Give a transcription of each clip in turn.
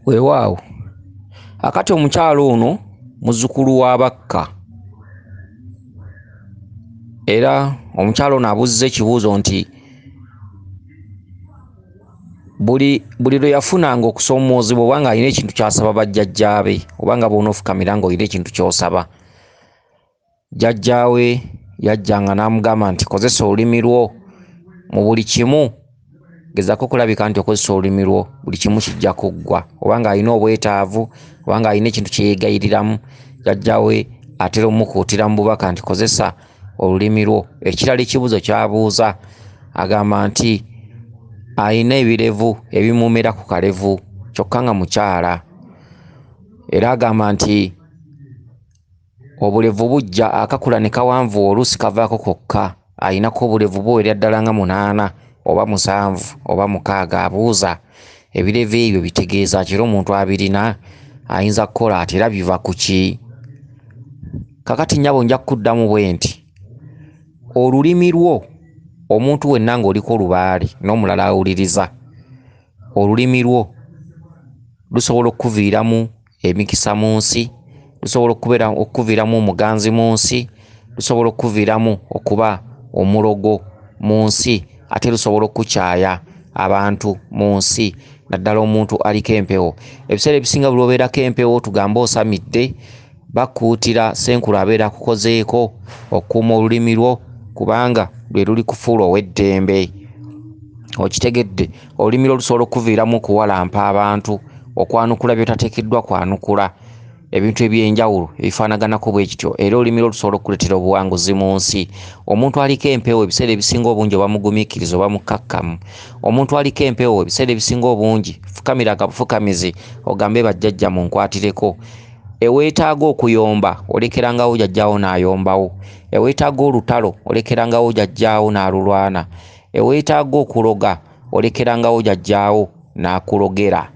Weewaawo akati omukyalo ono muzzukulu wa Bakka era omukyalo ono abuzza ekibuuzo nti buli lwe yafunanga okusoomoozebwa oba ng'alina ekintu ky'asaba bajjajjaabe oba nga bw'onoofukamira ng'olina ekintu ky'osaba, jjajjaawe yajjanga n'amugamba nti kozesa olulimi lwo mu buli kimu, gezaako okulabika nti okozesa olulimi lwo, buli kimu kijja kuggwa. Oba ng'alina obwetaavu oba ng'alina ekintu kye yeegayiriramu, jjajjaawe atera omukuutira mu bubaka nti kozesa olulimi lwo. Ekirala ekibuuzo ky'abuuza agamba nti alina ebirevu ebimumera ku kalevu kyokka nga mukyala, era agamba nti obulevu bujja akakula ne kawanvu oluusi kavaako kokka, alinako obulevu buwerera ddala nga 8 oba 7 oba 6. Abuuza ebirevu ebyo bitegeeza kiro omuntu abirina ayinza kukola ati era biva ku ki? Kakati nnyabo nja kuddamu bwe nti olulimi lwo, omuntu wenna ng'oliko olubaale n'omulala awuliriza, olulimi lwo lusobola okukuviiramu emikisa mu nsi, lusobola okukuviiramu omuganzi mu nsi, lusobola okukuviiramu okuba omulogo mu nsi, ate lusobola okukyaya abantu mu nsi, naddala omuntu aliko empewo. Ebiseera ebisinga buli obeerako empewo tugambe osamidde, bakuutira Senkulu abeera akukozeeko okukuuma olulimi lwo kubanga lwe luli kufuula ow'eddembe. Okitegedde? Olulimi lwo lusobola okukuviiramu okuwalampa abantu, okwanukula by'otateekeddwa kwanukula, ebintu eby'enjawulo ebifaanaganako bwe kityo, era olulimi lwo lusobola okukuleetera obuwanguzi mu nsi. Omuntu aliko empewo ebiseera ebisinga obungi oba mugumiikiriza oba mukkakkamu. Omuntu aliko empewo ebiseera ebisinga obungi fukamiranga bufukamizi ogambe bajjajja munkwatireko. Eweetaaga okuyomba olekerangawo jjajjaawo n'ayombawo. Eweetaaga olutalo olekerangawo jjajjaawo n'alulwana. Eweetaaga okuloga olekerangawo jjajjaawo n'akulogera.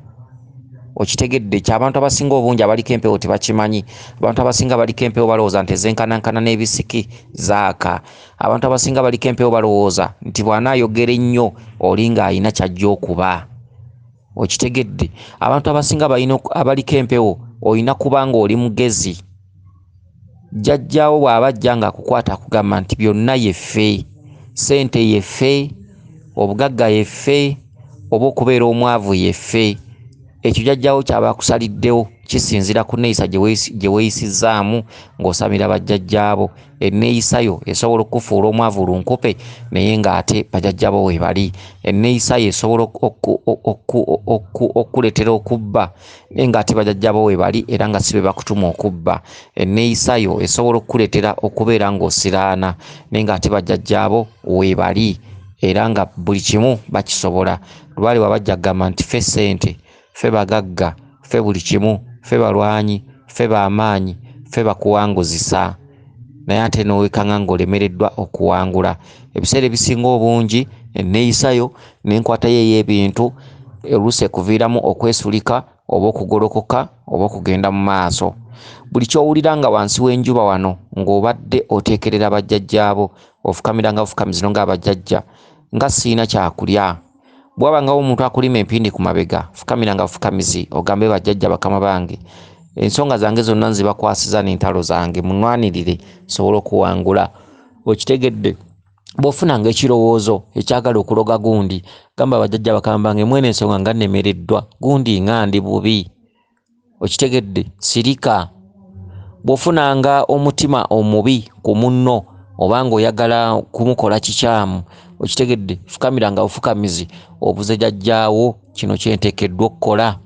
Okitegedde? Ky'abantu abasinga obungi abaliko empewo tebakimanyi. Abantu abasinga baliko empewo balowooza nti ezenkanankana n'ebisiki zaaka. Abantu abasinga baliko empewo balowooza nti bw'anaayogera ennyo oli ng'alina ky'ajja okuba. Okitegedde? Abantu abasinga abaliko empewo olina kuba ng'oli mugezi. Jjajjaawo bw'aba ajja ng'akukwata akugamba nti byonna yeffe, ssente yeffe, obugagga yeffe, oba okubeera omwavu yeffe. Ekyo jjajjaawo ky'aba akusaliddewo kisinziira ku nneeyisa gye weeyisizzaamu ng'osamira bajjajjaabo. Enneeyisa yo esobola okufuula omwavu lunkupe naye ng'ate bajjajjaabo we bali. Enneeyisa yo esobola okukuleetera okubba naye ng'ate bajjajjaabo we bali era nga si be bakutuma okubba. Enneeyisa yo esobola okukuleetera okubeera ng'osiraana naye ng'ate bajjajjaabo we bali era nga buli kimu bakisobola. Lwali wabajja kugamba nti ffe ssente, ffe bagagga, ffe buli kimu, ffe balwanyi, ffe b'amaanyi, ffe bakuwanguzisa, naye ate n'owekanga ng'olemereddwa okuwangula. Ebiseera ebisinga obungi enneeyisa yo n'enkwata yo ey'ebintu oluusi ekuviiramu okwesulika oba okugolokoka oba okugenda mu maaso. Buli ky'owulira nga wansi w'enjuba wano ng'obadde oteekerera bajjajjaabo, ofukamiranga bufukamizi ng'abajjajja, nga siina kyakulya. Bw'abangawo omuntu akulima empindi ku mabega, fukamiranga bufukamizi ogambe bajjajja bakama bange, ensonga zange zonna nzibakwasiza n'entalo zange, munnwanirire nsobole okuwangula. Okitegedde? Bw'ofunanga ekirowoozo ekyagala okuloga gundi, gamba bajjajja bakama bange mwene ensonga nga nnemereddwa, gundi nga ndi bubi. Okitegedde? Sirika. Bw'ofunanga omutima omubi ku munno oba ng'oyagala kumukola kikyamu, okitegedde, fukamiranga bufukamizi obuze jjajjaawo kino kyenteekeddwa okukola.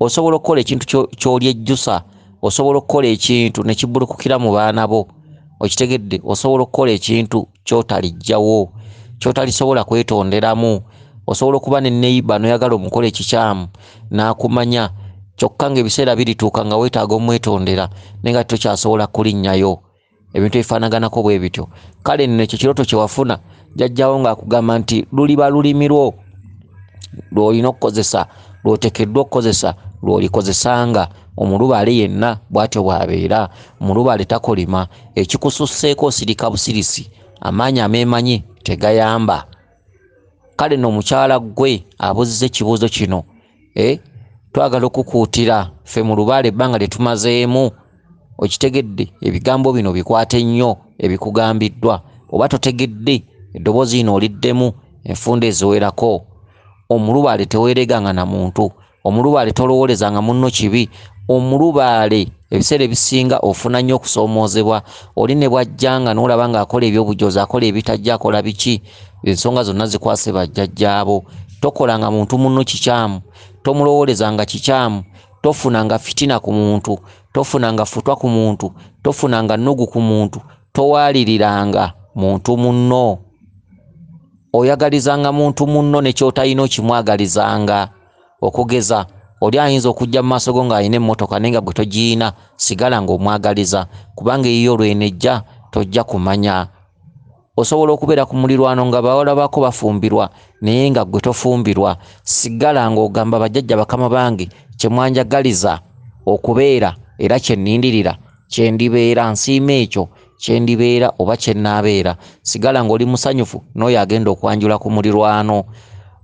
Osobola okukola ekintu ky'oli ejjusa, osobola okukola ekintu ne kibbulukukira mu baana bo. Okitegedde? Osobola okukola ekintu ky'otalijjawo, ky'otalisobola kwetonderamu. Osobola okuba ne neiba n'oyagala omukola ekikyamu n'akumanya, kyokka ng'ebiseera birituuka nga weetaaga omwetondera naye nga tokyasobola kulinnyayo. Ebintu ebifaanaganako bwe bityo. Kale nno ekyo kirooto kye wafuna jjajjaawo ng'akugamba nti luliba lulimi lwo lw'olina okukozesa, lw'oteekeddwa okukozesa, lw'olikozesanga. Omulubaale yenna bw'atyo bw'abeera. Omulubaale takolima. Ekikususseeko osirika busirisi, amaanyi ameemanyi tegayamba. Kale nno omukyala gwe abuzizza ekibuuzo kino, twagala okukuutira ffe mu lubaale ebbanga lye tumazeemu. Okitegedde ebigambo bino bikwate nnyo ebikugambiddwa. Oba totegedde eddoboozi lino oliddemu enfunda eziwerako. Omulubaale teweereganga na muntu. Omulubaale tolowoolezanga munno kibi. Omulubaale ebiseera ebisinga ofuna nnyo okusoomoozebwa. Oli ne bw'ajjanga n'olaba ng'akola eby'obujoozi, akola ebitajja, akola biki, ensonga zonna zikwase bajjajjaabo. Tokolanga muntu munno kikyamu, tomulowoolezanga kikyamu, tofunanga fitina ku muntu, tofunanga futwa ku muntu, tofunanga nnugu ku muntu, towaaliriranga muntu munno. Oyagalizanga muntu munno ne ky'otalina okimwagalizanga. Okugeza oli ayinza okujja mu maaso go ng'alina emmotoka naye nga gwe togiyina, sigala ng'omwagaliza, kubanga eyiyo lwenejja tojja kumanya. Osobola okubeera ku mulirwano nga bawala baako bafumbirwa naye nga gwe tofumbirwa, sigala ng'ogamba bajjajja bakama bange kye mwanjagaliza okubeera era kye nnindirira, kye ndibeera, nsiima ekyo kye ndibeera oba kye nnaabeera. Sigala ng'oli musanyufu n'oyo agenda okwanjula ku mulirwano.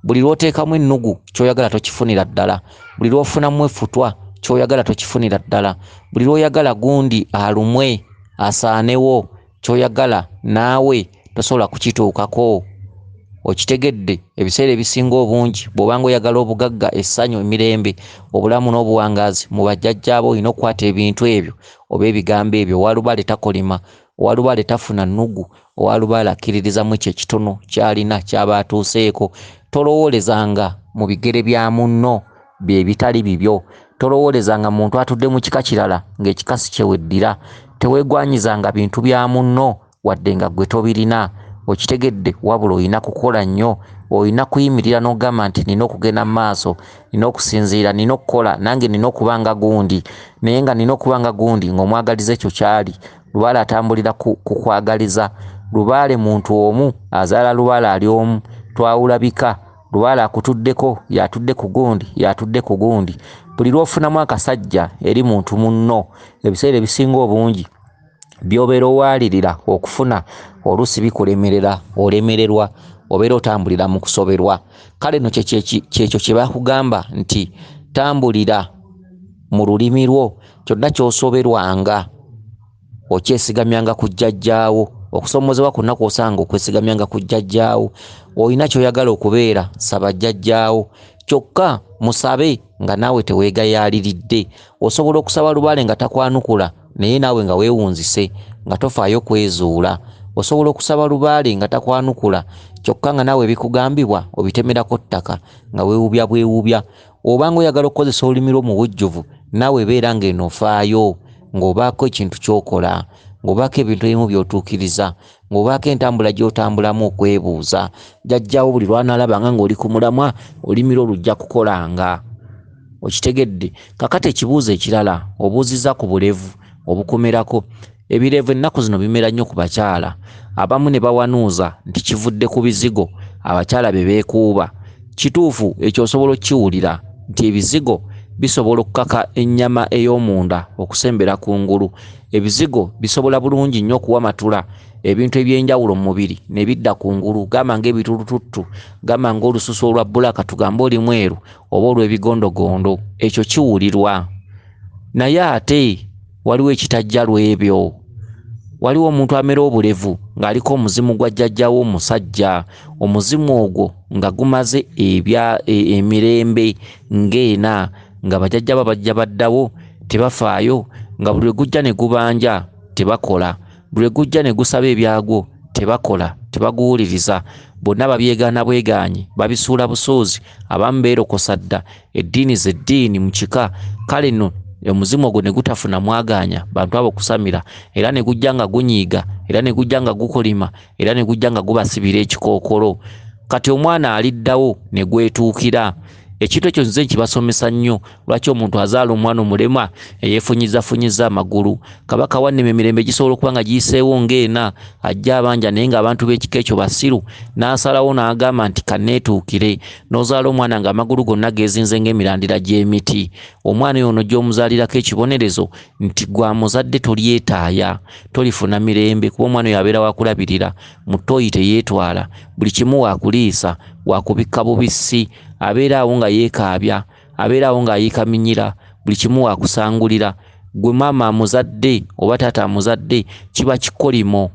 Buli lw'oteekamu ennugu ky'oyagala tokifunira ddala. Buli lw'ofunamu effutwa ky'oyagala tokifunira ddala. Buli lw'oyagala gundi alumwe asaanewo ky'oyagala naawe tosobola kukituukako. Okitegedde ebiseera ebisinga obungi bw'obanga oyagala obugagga, essanyu, emirembe, obulamu n'obuwangaazi mu bajjajjaabo olina okukwata ebintu ebyo oba ebigambo ebyo. Owalubaale takolima, owalubaale tafuna nnugu, owalubaale akkiririzamu ekyo ekitono ky'alina ky'aba atuuseeko. Tolowoolezanga mu bigere bya munno bye bitali bibyo. Tolowoolezanga muntu atudde mu kika kirala ng'ekikasi kye weddira. Teweegwanyizanga bintu bya munno wadde nga gwe tobirina. Okitegedde, wabula olina kukola nnyo. Olina kuyimirira n'ogamba nti nina okugenda mu maaso, nina okusinziira, nina okukola, nange nina okubanga gundi. Naye nga nina okubanga gundi ng'omwagaliza ekyo kyali. Lubaale atambulira ku kwagaliza. Lubaale muntu omu azaala lubaale ali omu. Twawulabika. Lubaale akutuddeko, yatudde ku gundi, yatudde ku gundi. Buli lw'ofunamu akasajja eri muntu munno, ebiseera ebisinga obungi by'obeera owaalirira okufuna oluusi bikulemerera, olemererwa, obeera otambulira mu kusoberwa. Kale no kyekyo kye bakugamba nti tambulira mu lulimi lwo, kyonna ky'osoberwanga okyesigamyanga ku jjajjaawo. Okusoomozebwa ku nnaku osanga okwesigamyanga ku jjajjaawo. Olina ky'oyagala okubeera, saba jjajjaawo. Kyokka musabe nga naawe teweegayaaliridde. Osobola okusaba lubaale nga takwanukula naye naawe nga weewunzise, nga tofaayo kwezuula. Osobola okusaba lubaale nga takwanukula kyokka nga naawe bikugambibwa obitemerako ttaka nga weewubya bwewubya. Obanga oyagala okukozesa olulimi lwo mu bujjuvu, naawe beera ng'enofaayo, ng'obaako ekintu ky'okola, ng'obaako ebintu ebimu by'otuukiriza, ng'obaako entambula gy'otambulamu okwebuuza. Jjajjaawo buli lw'anaalabanga ng'oli ku mulamwa, olulimi lwo lujja kukolanga. Okitegedde? Kakati ekibuuzo ekirala obuuzizza ku bulevu obukomerako. Ebirevu ennaku zino bimera nnyo ku bakyala. Abamu ne bawanuuza nti kivudde ku bizigo abakyala be beekuuba. Kituufu ekyo osobola okkiwulira nti ebizigo bisobola okukaka ennyama ey'omunda okusembera kungulu. Ebizigo bisobola bulungi nnyo okuwamatula ebintu eby'enjawulo mu mubiri ne bidda kungulu. Gamba ng'ebitulututtu, gamba ng'olususu olwa bbulaka, tugambe oli mweru oba olw'ebigondogondo. Ekyo kiwulirwa. Naye ate waliwo ekitajja lw'ebyo. Waliwo omuntu amera obulevu ng'aliko omuzimu gwa jjajjaawo omusajja. Omuzimu ogwo nga gumaze emirembe ng'ena, nga bajjajja bajja baddawo tebafaayo, nga buli lwe gujja ne gubanja tebakola, buli lwe gujja ne gusaba ebyagwo tebakola, tebaguwuliriza. Bonna babyegaana bwegaanye, babisuula busuuzi, abamu beerokosa dda, eddiini z'eddiini mu kika. Kale nno omuzimu ogwo ne gutafuna mwagaanya bantu abo kusamira, era ne gujja nga gunyiiga, era ne gujja nga gukolima, era ne gujja nga gubasibira ekikookolo. Kati omwana aliddawo ne gwetuukira. Ekintu ekyo nze nkibasomesa nnyo. Lwaki omuntu azaala omwana omulema eyeefunyizafunyiza amagulu? Kabaka wannema emirembe gisobola okuba nga giyiseewo ng'ena, ajja abanja naye ng'abantu b'ekika ekyo basiru, n'asalawo n'agamba nti kanneetuukire. N'ozaala omwana ng'amagulu gonna geezinze ng'emirandira gy'emiti. Omwana oyo ono gy'omuzaalirako ekibonerezo nti gwa muzadde tolyetaaya, tolifuna mirembe, kuba omwana oyo abeera wakulabirira, mu ttooyi teyeetwala, buli kimu waakuliisa, wakubikka bubisi, abeera awo nga yeekaabya, abeerawo ng'ayiikaminyira buli kimu waakusangulira. Gwe maama amuzadde oba taata amuzadde kiba kikolimo,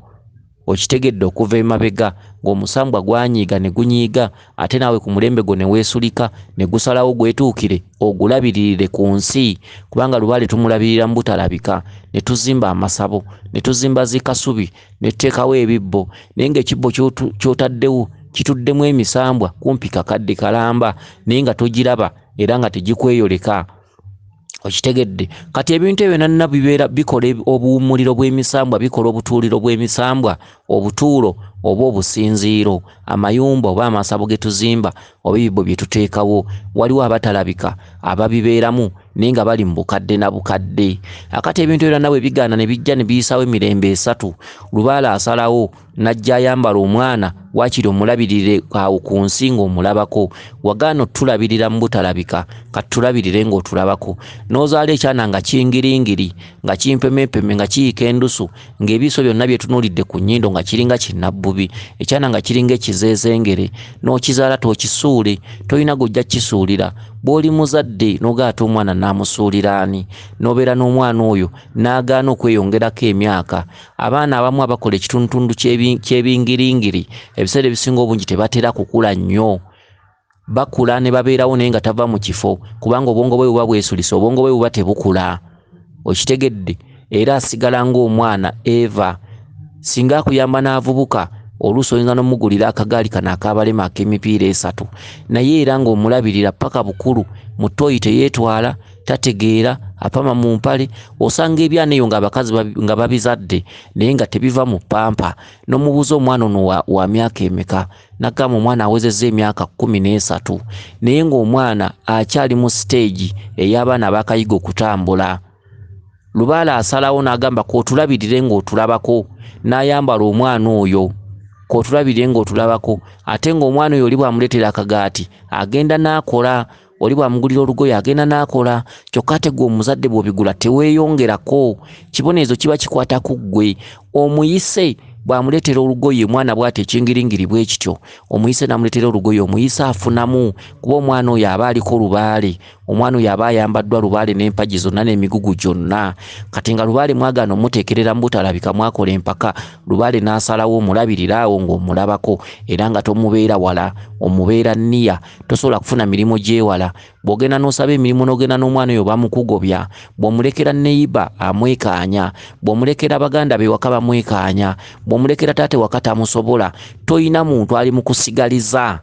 okitegedde okuva emabega ng'omusambwa gwanyiiga ne gunyiiga ate naawe ku mulembe gwo ne weesulika ne gusalawo gwetuukire ogulabiririre ku nsi, kubanga Lubaale tumulabirira mu butalabika. Ne tuzimba amasabo, ne tuzimba zikasubi, ne tuteekawo ebibbo, naye ng'ekibbo ky'otaddewo kituddemu emisambwa kumpi kakadde kalamba naye nga togiraba era nga tegikweyoleka. Okitegedde kati ebintu ebyo nanna bibeera bikola obuwummuliro bw'emisambwa, bikola obutuuliro bw'emisambwa, obutuulo oba obusinziiro, amayumba oba amasabo ge tuzimba oba ebibbo bye tuteekawo. Waliwo abatalabika ababibeeramu naye nga bali mu bukadde na bukadde. Akati ebintu ebyo nabwe bigaana ne bijja ne biyisawo emirembe esatu, Lubaale asalawo n'ajja ayambala omwana waakiri omulabirire awo ku nsi ng'omulabako. Wagaana otulabirira mu butalabika, kati tulabirire ng'otulabako. N'ozaala ekyana nga kingiringiri, nga kimpemepeme, nga kiyika endusu, ng'ebiso byonna bye tunuulidde ku nnyindo nga kiringa kinnabbubi, ekyana nga kiringa ekizeezengere. N'okizaala tookisuule, tolina gojja kisuulira. Bw'oli muzadde n'ogaata omwana n'amusuulira ani? N'obeera n'omwana oyo n'agaana okweyongerako emyaka. Abaana abamu abakola ekitundutundu ky'ebingiringiri ebiseera ebisinga obungi tebatera kukula nnyo. Bakula ne babeerawo naye nga tava mu kifo, kubanga obwongo bwe buba bwesulisa, obwongo bwe buba tebukula. Okitegedde? Era asigala ng'omwana Eva. Singa akuyamba n'avubuka, oluusi oyinza n'omugulira akagaali kano ak'abalema ak'emipiira 3, naye era ng'omulabirira paka bukulu, mu ttooyi teyeetwala, tategeera, apama mu mpale. Osanga ebyana eyo ng'abakazi nga babizadde naye nga tebiva mu pampa. N'omubuuza omwana ono wa myaka emeka, n'agamba omwana awezezza emyaka 13, naye ng'omwana akyali mu siteegi ey'abaana abakayiga okutambula. Lubaale asalawo n'agamba kootulabirire ng'otulabako, n'ayambala omwana oyo kootulabirire ng'otulabako. Ate ng'omwana oyo oli bw'amuleetera akagaati agenda n'akola, oli bw'amugulira olugoye agenda n'akola. Kyokka ate gwe omuzadde bw'obigula teweeyongerako, kibonerezo kiba kikwata ku ggwe. Omuyise bw'amuleetera olugoye, mwana bw'ati ekingiringiri bwe kityo, omuyise n'amuleetera olugoye, omuyise afunamu, kuba omwana oyo aba aliko Lubaale. Omwana oyo aba ayambaddwa Lubaale n'empagi zonna n'emigugu gyonna. Kati nga Lubaale mwagaana omuteekerera mu butalabika, mwakola empaka, Lubaale n'asalawo omulabirira awo ng'omulabako era nga tomubeera wala, omubeera nniya. Tosobola kufuna mirimu gy'ewala. Bw'ogenda n'osaba emirimu n'ogenda n'omwana oyo bamukugobya, bw'omulekera neyiba amwekaanya, bw'omulekera baganda be waka bamwekaanya, bw'omulekera taate waka tamusobola, toyina muntu ali mu kusigaliza.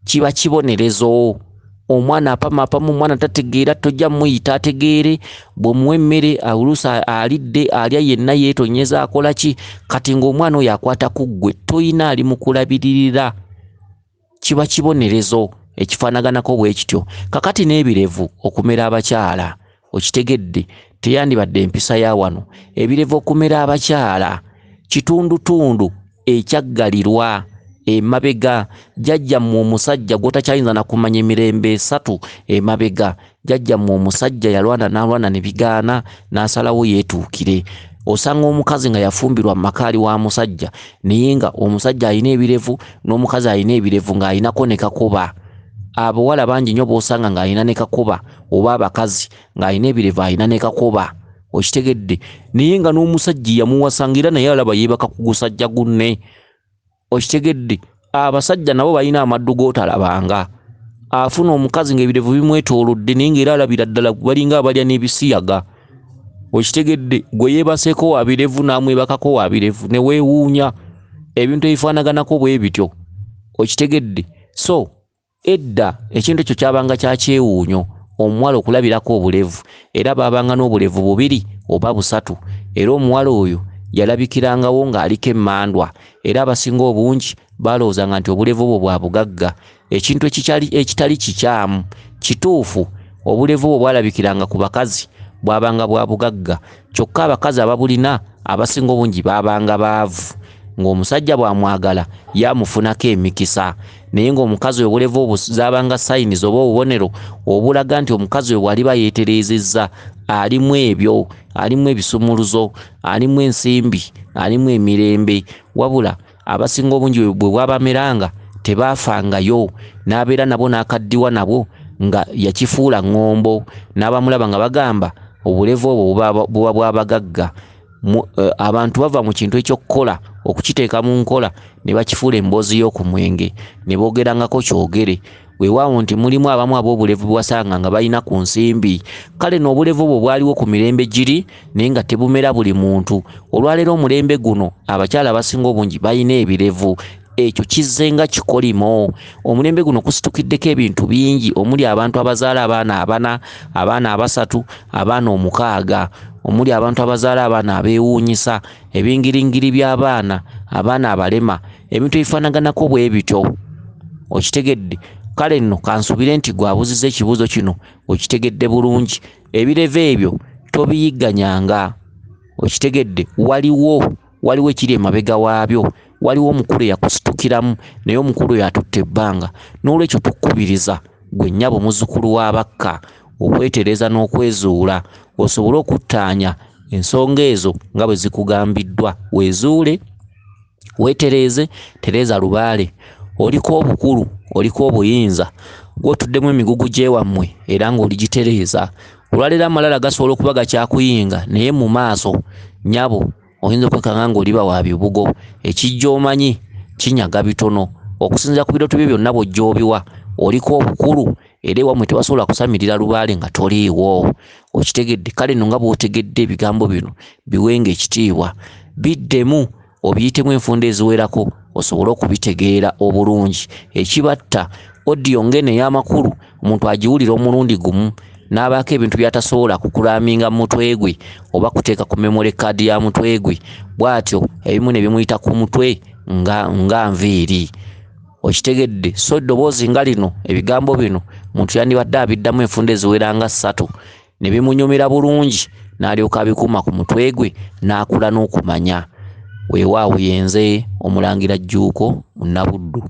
Kiba kibonerezo. Omwana apama, omwana tategeera, tojja muyita ategeere. Bw'omuwa emmere oluusi alidde, alya yenna yeetonyeza, akola ki? Kati ng'omwana oyo akwata ku ggwe, toyina ali mu kulabiririra. Kiba kibonerezo ekifaanaganako bwe kityo. Kakati n'ebirevu okumera abakyala, okitegedde? Teyandibadde empisa ya wano. Ebirevu okumera abakyala kitundutundu ekyaggalirwa emabega. Jjajja mu omusajja gw'otakyayinza na kumanya emirembe 3 emabega. Jjajja mu omusajja yalwana n'alwana ne bigaana, n'asalawo yeetuukire. Osanga omukazi nga yafumbirwa makaali wa musajja, naye nga omusajja alina ebirevu n'omukazi alina ebirevu ng'alinako ne kakoba. Abawala bangi nnyo b'osanga ng'alina ne kakoba, oba abakazi ng'alina ebirevu alina ne kakoba. Okitegedde? Naye nga n'omusajja yamuwasanga era naye alaba yeebaka ku gusajja gunne. Okitegedde? Abasajja nabo balina amaddu g'otalabanga. Afuna omukazi ng'ebirevu bimwetoolodde naye ng'era alabira ddala balinga abalya n'ebisiyaga. Okitegedde? Gwe yeebaseeko wa birevu n'amwebakako wa birevu ne weewuunya. Ebintu ebifaanaganako bwe bityo. Okitegedde? So edda ekintu ekyo kyabanga kya kyewuunyo, omuwala okulabirako obulevu, era baabanga n'obulevu 2 oba 3, era omuwala oyo yalabikirangawo ng'aliko emmandwa, era abasinga obungi balowoozanga nti obulevu obwo bwa bugagga. Ekintu ekitali kikyamu. Kituufu obulevu obwo bwalabikiranga ku bakazi bwabanga bwa bugagga, kyokka abakazi ababulina abasinga obungi baabanga baavu. Ng'omusajja bw'amwagala yamufunako emikisa, naye ng'omukazi obulevu obwo zaabanga sayinizi oba obubonero obulaga nti omukazi oyo bw'aliba yeetereezezza, alimu ebyo, alimu ebisumuluzo, alimu ensimbi, alimu emirembe. Wabula abasinga obungi bwe bwabameranga tebaafangayo, n'abeera nabo n'akaddiwa nabo nga yakifuula ngombo n'abamulaba nga bagamba obulevu obwo buba bw'abagagga. Abantu bava mu kintu ekyokukola okukiteeka mu nkola ne bakifuula emboozi y'okumwenge ne boogerangako kyogere. Weewaawo nti mulimu abamu ab'obulevu bwasanga nga balina ku nsimbi. Kale n'obulevu obwo bwaliwo ku mirembe giri naye nga tebumera buli muntu. Olwaleero omulembe guno abakyala abasinga obungi balina ebirevu. Ekyo kizze nga kikolimo. Omulembe guno kusitukiddeko ebintu bingi omuli abantu abazaala abaana abana, abaana abasatu, abaana omukaaga, omuli abantu abazaala abaana abeewuunyisa, ebingiringiri by'abaana, abaana abalema, ebintu ebifaanaganako bwe bityo. Okitegedde? Kale nno kansubire nti gwabuziza ekibuuzo kino okitegedde bulungi. Ebirevu ebyo tobiyigganyanga. Okitegedde? Waliwo ekiri emabega waabyo. Waliwo omukulu eyakusitukiramu naye omukulu oyo atutte ebbanga. N'olwekyo tukubiriza gwe nnyabo muzzukulu w'abakka okwetereza n'okwezuula osobole okuttaanya ensonga ezo nga bwe zikugambiddwa. Weezuule, weetereeze, tereeza lubaale. Oliko obukulu, oliko obuyinza, gw'otuddemu emigugu gy'ewammwe era ng'oligitereeza. Olwaleero amalala gasobola okuba gakyakuyinga naye mu maaso nnyabo oyinza okwekanga ng'oliba wa bibugo. Ekijja omanyi kinyaga bitono. Okusinziira ku birooto byo byonna bw'ojja obiwa, oliko obukulu era ewammwe tebasobola kusamirira lubaale nga toliiwo. Okitegedde? Kale nno nga bw'otegedde ebigambo bino biwenga ekitiibwa, biddemu obiyitemu enfunda eziwerako osobole okubitegeera obulungi. Ekibatta odiyo ng'eno ey'amakulu omuntu agiwulira omulundi gumu n'abaako ebintu by'atasobola kukulaminga mu mutwe gwe oba kuteeka ku memory card ya mutwe gwe, bw'atyo ebimu ne bimuyita ku mutwe nga nviiri. Okitegedde? So eddoboozi nga lino, ebigambo bino omuntu yandibadde abiddamu enfunda eziwera nga 3 ne bimunyumira bulungi n'alyoka abikuuma ku mutwe gwe n'akula n'okumanya. Weewaawo yenze Omulangira Jjuuko Munnabuddu.